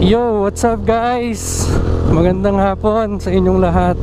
Yo, what's up guys? Magandang hapon sa inyong lahat.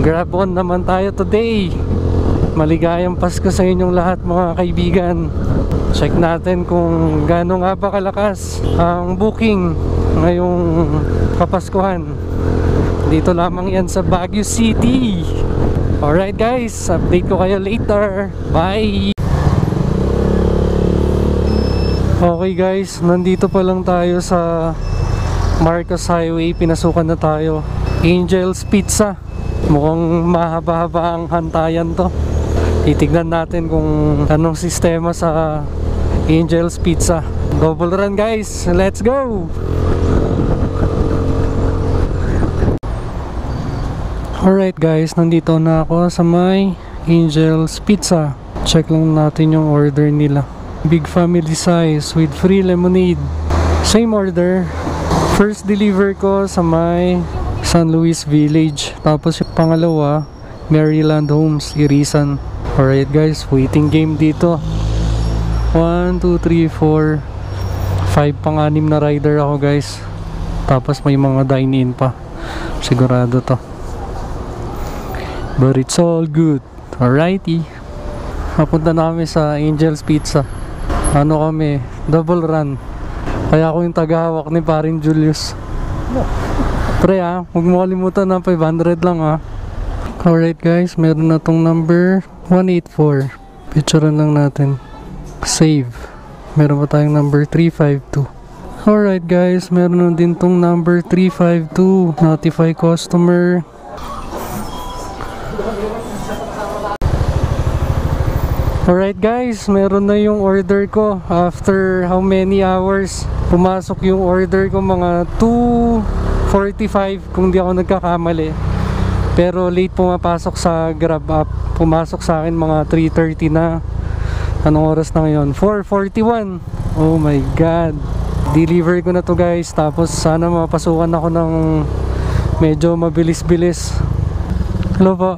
Grab on naman tayo today. Maligayang Pasko sa inyong lahat mga kaibigan. Check natin kung gaano nga ba kalakas ang booking ngayong Kapaskuhan. Dito lamang yan sa Baguio City. Alright guys, update ko kayo later. Bye! Okay guys, nandito pa lang tayo sa Marcos Highway. Pinasukan na tayo. Angel's Pizza. Mukhang mahaba-haba ang hantayan to. Titignan natin kung anong sistema sa Angel's Pizza. Double run guys, let's go! Alright guys, nandito na ako sa may Angel's Pizza. Check lang natin yung order nila. Big family size with free lemonade. Same order. First deliver ko sa may San Luis Village. Tapos yung pangalawa, Maryland Homes, Irisan. Alright guys, waiting game dito. 1, 2, 3, 4 5 pang-anim na rider ako guys. Tapos may mga dine-in pa. Sigurado to. But it's all good. Alrighty. Mapunta na kami sa Angel's Pizza. Ano kami, double run. Kaya ako yung tagahawak ni paring Julius. Pre huwag mo kalimutan na 500 lang Alright guys, meron na tong number 184. Picturean lang natin. Save. Meron pa tayong number 352. Alright guys, meron na din tong number 352. Notify customer. Alright guys, meron na yung order ko. After how many hours? Pumasok yung order ko mga 2:45 kung di ako nagkakamali. Pero late pumapasok sa Grab app. Pumasok sa akin mga 3:30 na. Anong oras na ngayon? 4:41. Oh my god. Deliver ko na to guys. Tapos sana mapasukan ako ng medyo mabilis-bilis. Hello po.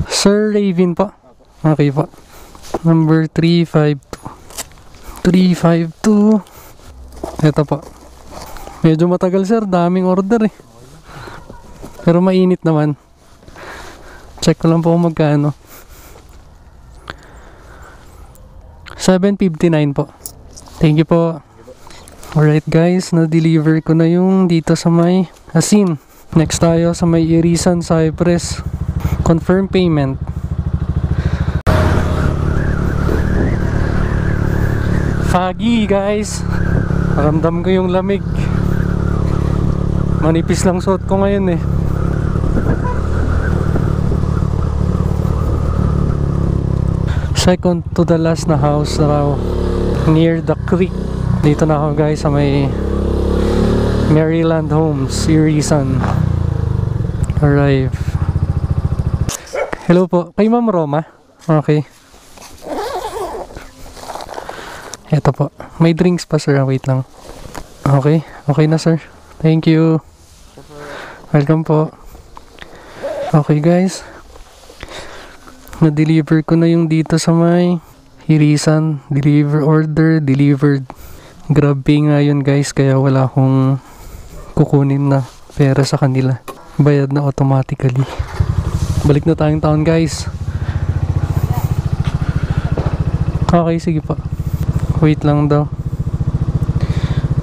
Sir Raven po. Okay po. Number 352. 352. Ito po. Medyo matagal sir, daming order pero mainit naman. Check ko lang po kung magkano. 759 po. Thank you po. Alright guys, na-deliver ko na yung dito sa may Asin. Next tayo sa may Irisan, Cypress. Confirm payment. Foggy guys. Ramdam ko yung lamig. Manipis lang suot ko ngayon Second to the last na house raw. Near the creek. Dito na ako guys sa may Maryland Homes, Irisan. Arrive. Hello po. Kay Ma'am Roma? Okay. Ito po. May drinks pa sir. Wait lang. Okay. Okay na sir. Thank you. Welcome po. Okay guys. Na-deliver ko na yung dito sa may Irisan. Deliver order. Delivered. Grab pay nga yun guys. Kaya wala akong kukunin na pera sa kanila. Bayad na automatically. Balik na tayong town guys. Okay. Sige po. Wait lang daw.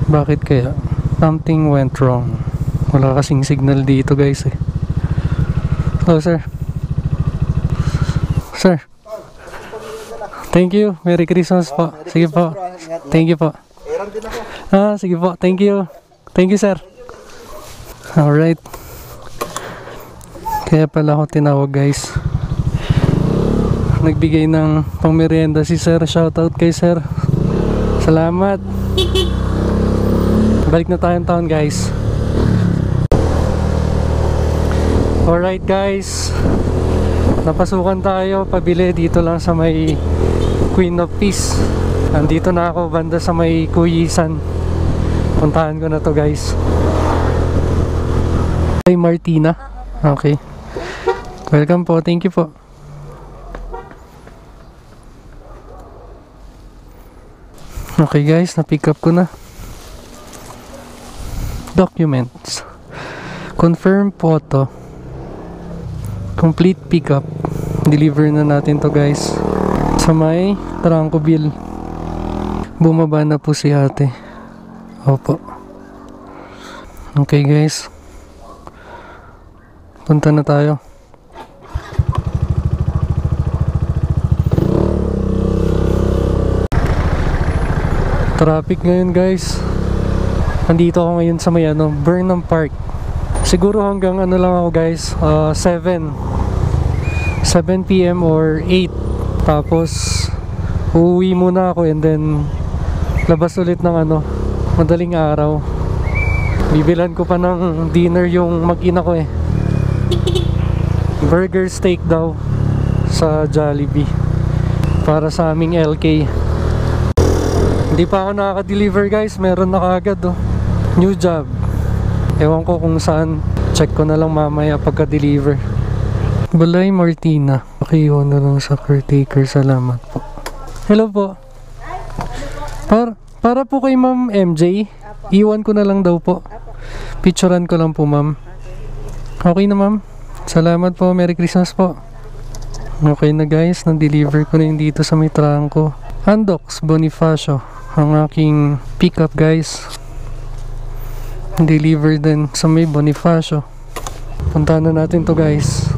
Bakit kaya? Something went wrong. Wala kasing signal dito guys Hello sir. Sir. Thank you. Merry Christmas po. Sige po. Thank you po. Sige po. Thank you. Thank you sir. Alright. Kaya pala ako tinawag guys. Nagbigay ng pangmerienda si sir. Shoutout kay sir. Salamat. Balik na tayong town guys. Alright guys, napasukan tayo. Pabili dito lang sa may Queen of Peace. Nandito na ako banda sa may Kuyisan. Puntahan ko na to guys. Hey Martina. Okay. Welcome po, thank you po. Okay guys, na-pick up ko na. Documents. Confirm photo. Complete pickup. Deliver na natin to guys. Sa may Trancoville. Bumaba na po si ate. Opo. Okay guys. Punta na tayo. Traffic ngayon guys. Nandito ako ngayon sa may Burnham Park. Siguro hanggang ano lang ako guys, 7 PM or 8. Tapos uuwi muna ako and then labas ulit ng madaling araw. Bibilan ko pa ng dinner yung mag-ina ko Burger steak daw sa Jollibee para sa aming LK. Hindi pa ako nakaka-deliver guys, meron na kaagad new job. Ewan ko kung saan, check ko na lang mamaya pagka-deliver. Balay Martina, pakiyo na lang sa caretaker, salamat po. Hello po. Para po kay Ma'am MJ, iwan ko na lang daw po. Picturean ko lang po ma'am. Okay na ma'am, salamat po, Merry Christmas po. Okay na guys, na-deliver ko na yung dito sa may Trangco. Andox Bonifacio ang aking pickup guys. Deliver din sa may Bonifacio. Puntahan na natin to guys.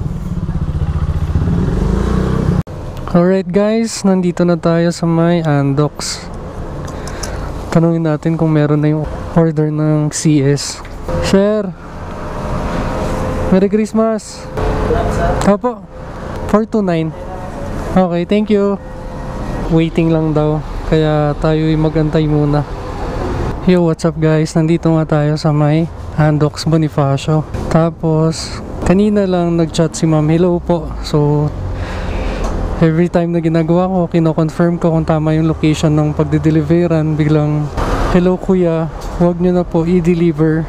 Alright guys, nandito na tayo sa may Andox. Tanungin natin kung meron na yung order ng CS. Sir, Merry Christmas. Opo, 429. Okay, thank you. Waiting lang daw, kaya tayo'y magantay muna. Yo, what's up guys? Nandito nga tayo sa may Andox Bonifacio. Tapos, kanina lang nag-chat si ma'am, hello po. So, every time na ginagawa ko, kino-confirm ko kung tama yung location ng pagde-deliveran. Biglang, hello kuya, huwag nyo na po i-deliver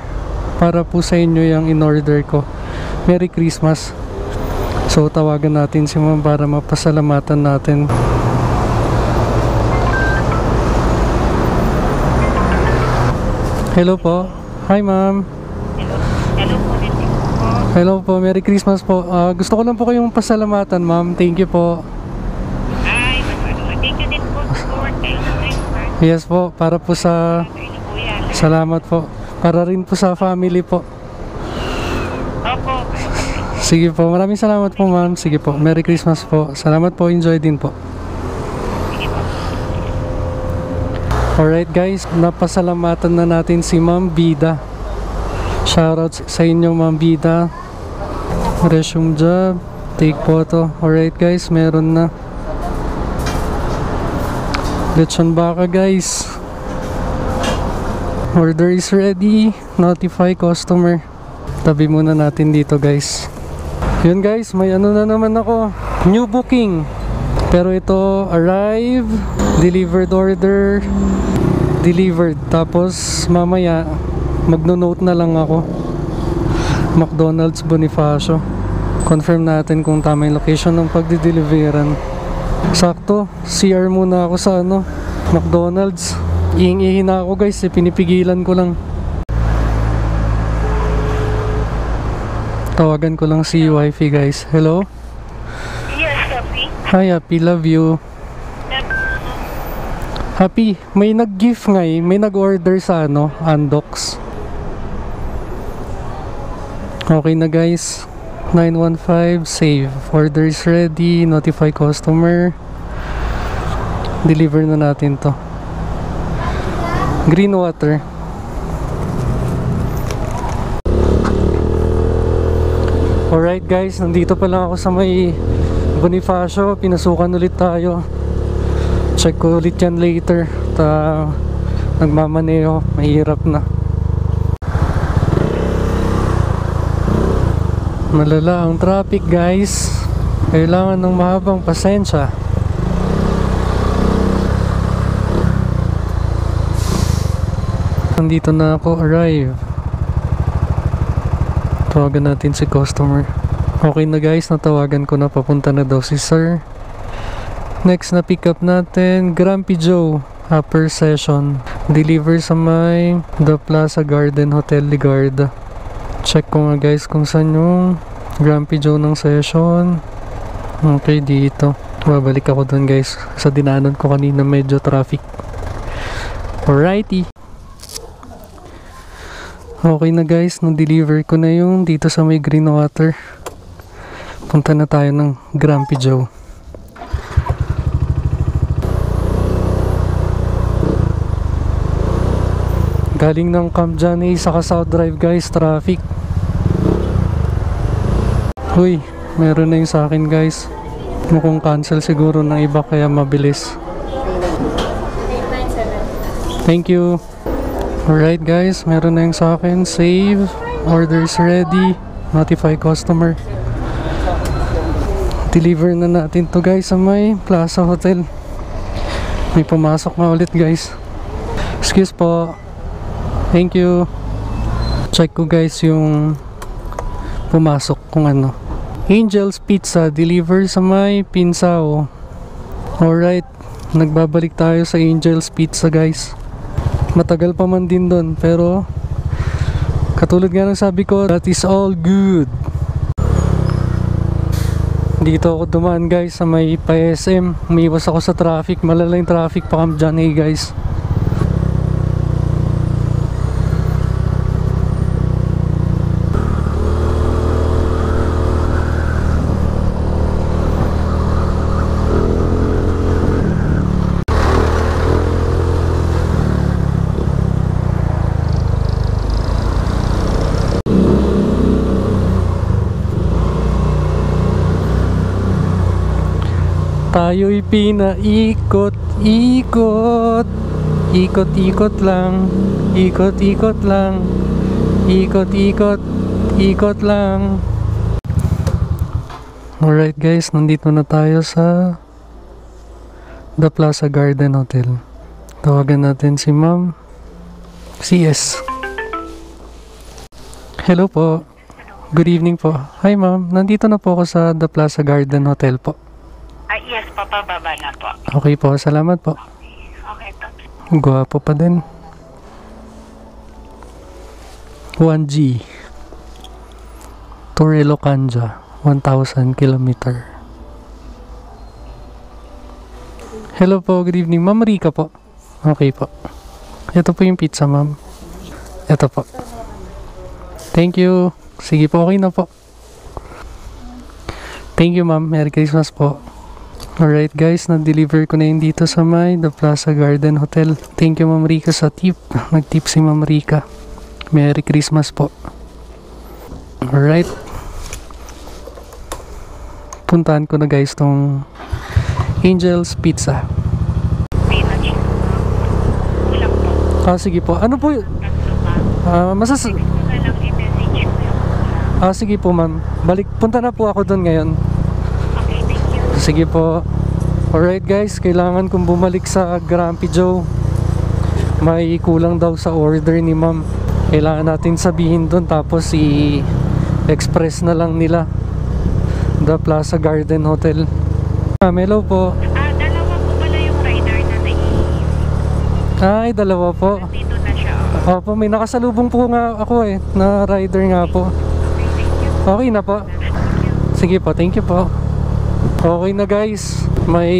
para po sa inyo yung in-order ko. Merry Christmas. So, tawagan natin si ma'am para mapasalamatan natin. Hello po. Hi ma'am. Hello po. Hello po. Merry Christmas po. Gusto ko lang po kayong pasalamatan ma'am. Thank you po. Ay, thank you din po for Christmas. Yes po. Para po sa... Salamat po. Para rin po sa family po. Opo. Sige po. Maraming salamat po ma'am. Sige po. Merry Christmas po. Salamat po. Enjoy din po. Alright guys, napasalamatan na natin si Ma'am Bida. Shoutout sa inyo Ma'am Bida. Resume job, take photo. Alright guys, meron na. Lechon baka guys. Order is ready. Notify customer. Tabi muna natin dito guys. Yun guys, may ano na naman ako. New booking. Pero ito, arrive, delivered order, delivered. Tapos mamaya, magno-note na lang ako. McDonald's Bonifacio. Confirm natin kung tama yung location ng pagdi-deliveran. Sakto, CR muna ako sa McDonald's. Iing-ihi na ako guys, pinipigilan ko lang. Tawagan ko lang si wifey guys. Hello? Hi, Happy. Love you. Happy, may nag-gift may nag-order sa Andox. Okay na guys. 915, save. Order is ready. Notify customer. Deliver na natin to. Green water. Alright guys, nandito pa lang ako sa may Bonifacio, pinasukan ulit tayo. Check ko ulit yan later. Nagmamaneho, mahirap na. Malala ang traffic guys. Kailangan ng mahabang pasensya. Nandito na ako, arrive. Tawagan natin si customer. Okay na guys, natawagan ko na, papunta na daw si sir. Next na pick up natin, Grumpy Joe. Upper Session. Deliver sa may The Plaza Garden Hotel Ligarda. Check ko nga guys kung saan yung Grumpy Joe ng session. Okay, dito. Babalik ako dun guys. Sa dinaanan ko kanina medyo traffic. Alrighty. Okay na guys, na-deliver ko na yung dito sa may Greenwater. Punta na tayo ng Grumpy Joe. Galing ng Camp Johnny saka South Drive guys, traffic. Uy, meron na yung sa akin guys. Mukhang cancel siguro ng iba kaya mabilis. Thank you. Alright guys, meron na yung sa akin. Save, orders ready, notify customer. Deliver na natin to guys sa may Plaza Hotel. May pumasok na ulit guys. Excuse po. Thank you. Check ko guys yung pumasok kung ano. Angel's Pizza, deliver sa may Pinsao. Alright, nagbabalik tayo sa Angel's Pizza guys. Matagal pa man din doon, pero katulad nga ng sabi ko, that is all good. Dito ako dumaan guys sa may pa-SM. Umiwas ako sa traffic, malalang traffic pa Camp Johnny guys. Tayo'y pinaikot-ikot. Ikot-ikot lang. Ikot-ikot lang. Ikot-ikot. Ikot lang. Alright guys, nandito na tayo sa The Plaza Garden Hotel. Tawagan natin si Ma'am CS. Hello po. Good evening po. Hi ma'am, nandito na po ako sa The Plaza Garden Hotel po. Yes po, pababa na po. Okay po, salamat po. Okay po. Gwapo pa din. 1G Torelo Canja, 1,000 kilometer. Hello po, good evening. Ma'am Rika po. Okay po. Ito po yung pizza ma'am. Ito po. Thank you. Sige po, okay na po. Thank you ma'am. Merry Christmas po. Alright guys, na-deliver ko na yun dito sa may The Plaza Garden Hotel. Thank you Ma'am Rika sa tip. Nag-tip si Ma'am Rika. Merry Christmas po. Alright. Puntahan ko na guys tong Angel's Pizza. Kulang po. Sige po. Ano po yun? Sige po ma'am. Punta na po ako doon ngayon. Sige po. Alright guys, kailangan kong bumalik sa Grumpy Joe. May kulang daw sa order ni ma'am. Kailangan natin sabihin doon tapos i-express na lang nila. The Plaza Garden Hotel. Hello po. Dalawa po pala yung rider na naiiwan. Ay, dalawa po. Dito na siya. Opo, may nakasalubong po nga ako na rider nga po. Okay na po. Sige po, thank you po. Okay na guys, may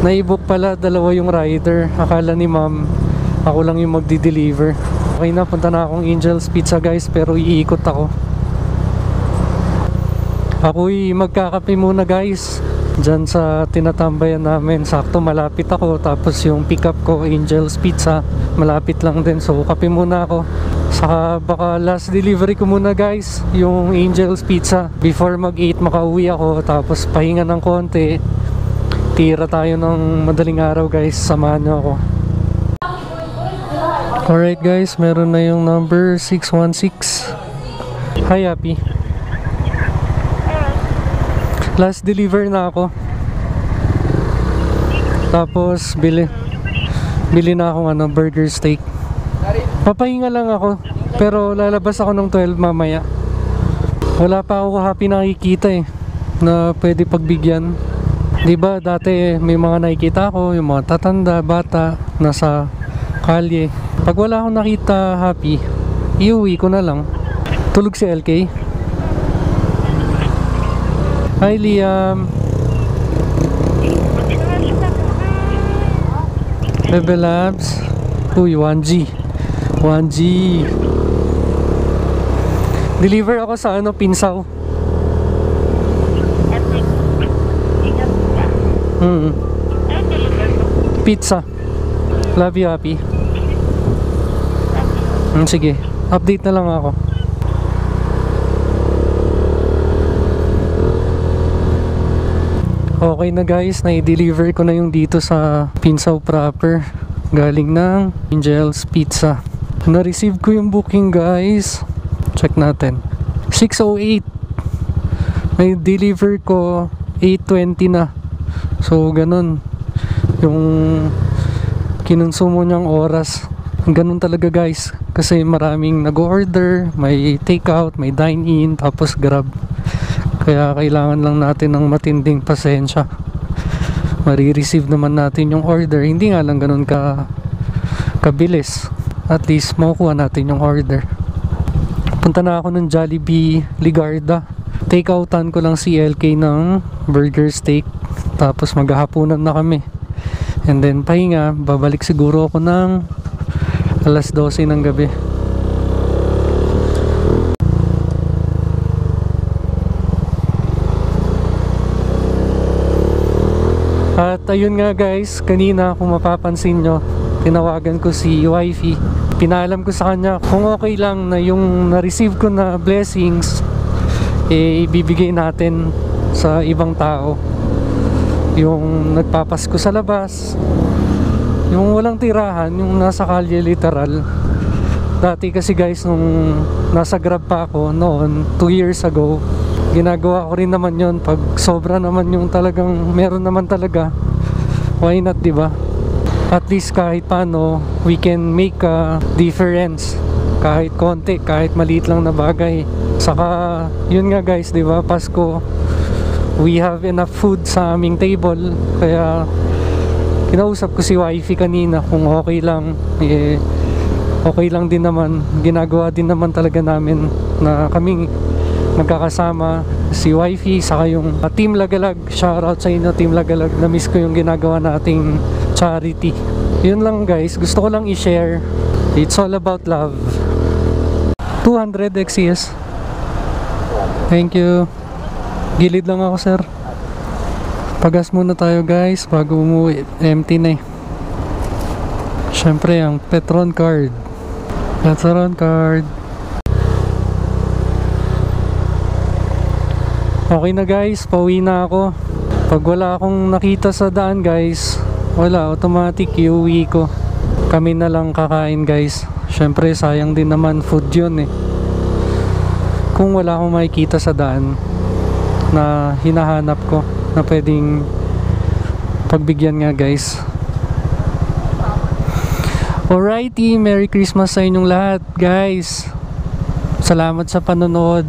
naibook pala, dalawa yung rider. Akala ni ma'am ako lang yung magdi-deliver. Okay na, punta na akong Angel's Pizza guys, pero iikot ako. Ako'y magkakape muna guys dyan sa tinatambayan namin. Sakto malapit ako, tapos yung pick up ko Angel's Pizza malapit lang din, so kape muna ako. Saka baka last delivery ko muna guys yung Angel's Pizza before mag-eat. Makauwi ako, tapos pahinga ng konti, tira tayo ng madaling araw guys. Samahan nyo ako. Alright guys, meron na yung number 616. Hi Happy. Last deliver na ako. Tapos bili na akong burger steak. Papahinga lang ako, pero lalabas ako ng 12 mamaya. Wala pa ako Happy nakikita na pwede pagbigyan. Di ba dati may mga nakikita ko, yung mga tatanda, bata, nasa kalye. Pag wala akong nakita happy, iuwi ko na lang. Tulog si LK. Hi Liam. Bebe Labs. Uy, 1G. 1G. Deliver ako sa ano, Pinsaw. Pizza. Love you, happy. Sige, update na lang ako. Okay na guys, na-deliver ko na yung dito sa Pinsaw proper. Galing ng Angel's Pizza. Na-receive ko yung booking guys. Check natin. 6:08. May deliver ko 8:20 na. So ganun yung kinonsumo niyang oras. Ganun talaga guys. Kasi maraming nag-order, may take-out, may dine-in, tapos grab. Kaya kailangan lang natin ng matinding pasensya. Marireceive naman natin yung order. Hindi nga lang ganun kabilis. At least makukuha natin yung order. Punta na ako ng Jollibee Ligarda. Take-outan ko lang si LK ng burger steak. Tapos maghahapunan na kami. And then pahinga, babalik siguro ako ng alas 12 ng gabi. At ayun nga guys, kanina kung mapapansin nyo, tinawagan ko si wifey. Pinalam ko sa kanya kung okay lang na yung na-receive ko na blessings ibibigay natin sa ibang tao. Yung nagpapasko sa labas, yung walang tirahan, yung nasa kalye literal. Dati kasi guys, nung nasa Grab pa ako noon, 2 years ago, ginagawa ko rin naman yon. Pag sobra naman yung talagang meron naman talaga, why not, diba? At least kahit paano we can make a difference, kahit konti, kahit maliit lang na bagay. Saka yun nga guys, diba, Pasko, we have enough food sa aming table. Kaya kinausap ko si wifey kanina kung okay lang. Okay lang din naman, ginagawa din naman talaga namin na kaming magkakasama, si wifey saka yung Team Lagalag. Shoutout sa inyo Team Lagalag, na miss ko yung ginagawa nating charity. Yun lang guys, gusto ko lang i-share. It's all about love. 200 XCS. Thank you. Gilid lang ako sir. Pagas muna tayo guys bago umuwi. Empty na eh. Syempre ang Petron card. Petron card. Okay na guys, pauwi na ako. Pag wala akong nakita sa daan guys, wala, automatic iuwi ko. Kami na lang kakain guys. Syempre sayang din naman, food yun eh. Kung wala akong makikita sa daan na hinahanap ko na pwedeng pagbigyan nga guys. Alrighty, Merry Christmas sa inyong lahat guys. Salamat sa panonood.